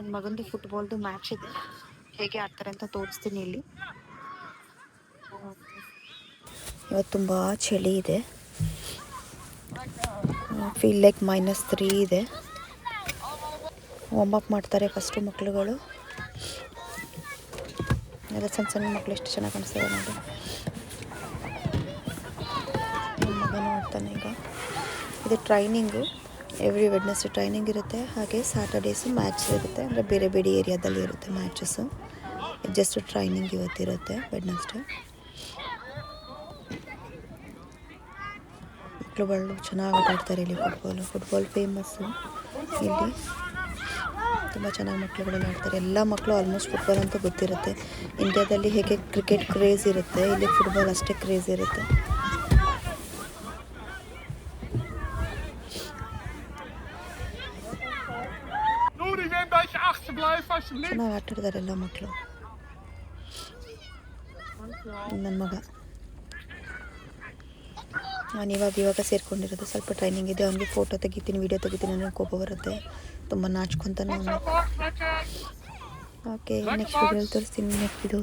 ನನ್ನ ಮಗಂದು ಫುಟ್ಬಾಲ್ದು ಮ್ಯಾಚ್ ಇದೆ, ಹೇಗೆ ಆಡ್ತಾರೆ ಅಂತ ತೋರಿಸ್ತೀನಿ ಇಲ್ಲಿ. ಇವತ್ತು ತುಂಬ ಚಳಿ ಇದೆ, ಫೀಲ್ ಲೈಕ್ -3 ಇದೆ. ವಾರ್ಮ್ ಅಪ್ ಮಾಡ್ತಾರೆ ಫಸ್ಟು ಮಕ್ಕಳುಗಳು. ಎಲ್ಲ ಸಣ್ಣ ಸಣ್ಣ ಮಕ್ಕಳು ಎಷ್ಟು ಚೆನ್ನಾಗಿ ಕಾಣಿಸ್ತದೆ ನೋಡಿ. ನಮ್ಮ ಮಗ ನೋಡ್ತಾನೆ ಈಗ. ಇದು ಟ್ರೈನಿಂಗು, ಎವ್ರಿ ವೆಡ್ನೆಸ್ಡೇ ಟ್ರೈನಿಂಗ್ ಇರುತ್ತೆ. ಹಾಗೆ ಸ್ಯಾಟರ್ಡೇಸು ಮ್ಯಾಚ್ ಇರುತ್ತೆ, ಅಂದರೆ ಬೇರೆ ಬೇರೆ ಏರಿಯಾದಲ್ಲಿ ಇರುತ್ತೆ ಮ್ಯಾಚಸ್ಸು. ಜಸ್ಟ್ ಟ್ರೈನಿಂಗ್ ಇವತ್ತಿರುತ್ತೆ ವೆಡ್ನೆಸ್ಡೇ. ಮಕ್ಕಳುಗಳು ಚೆನ್ನಾಗಿ ಆಟ ಆಡ್ತಾರೆ ಇಲ್ಲಿ. ಫುಟ್ಬಾಲ್ ಫೇಮಸ್ಸು ಇಲ್ಲಿ, ತುಂಬ ಚೆನ್ನಾಗಿ ಮಕ್ಕಳುಗಳೆಲ್ಲ ಆಡ್ತಾರೆ. ಎಲ್ಲ ಮಕ್ಕಳು ಆಲ್ಮೋಸ್ಟ್ ಫುಟ್ಬಾಲ್ ಅಂತ ಗೊತ್ತಿರುತ್ತೆ. ಇಂಡಿಯಾದಲ್ಲಿ ಹೇಗೆ ಕ್ರಿಕೆಟ್ ಕ್ರೇಜ್ ಇರುತ್ತೆ, ಇಲ್ಲಿ ಫುಟ್ಬಾಲ್ ಅಷ್ಟೇ ಕ್ರೇಜ್ ಇರುತ್ತೆ. ಚೆನ್ನಾಗಿ ಆಟಾಡಿದ್ದಾರೆ ಎಲ್ಲ ಮಕ್ಕಳು. ನನ್ನ ಮಗ ನಾನು ಇವಾಗ ಸೇರ್ಕೊಂಡಿರೋದು, ಸ್ವಲ್ಪ ಟ್ರೈನಿಂಗ್ ಇದೆ. ಅವನಿಗೆ ಫೋಟೋ ತೆಗಿತೀನಿ, ವಿಡಿಯೋ ತೆಗಿತೀನಿ ಅನ್ನೋ ಕೋಪ ಬರುತ್ತೆ, ತುಂಬ ನಾಚ್ಕೊತಾನೆ ಅವನು. ಓಕೆ, ನೆಕ್ಸ್ಟ್ ವಿಡಿಯೋಲಿ ತೋರಿಸ್ತೀನಿ. Next video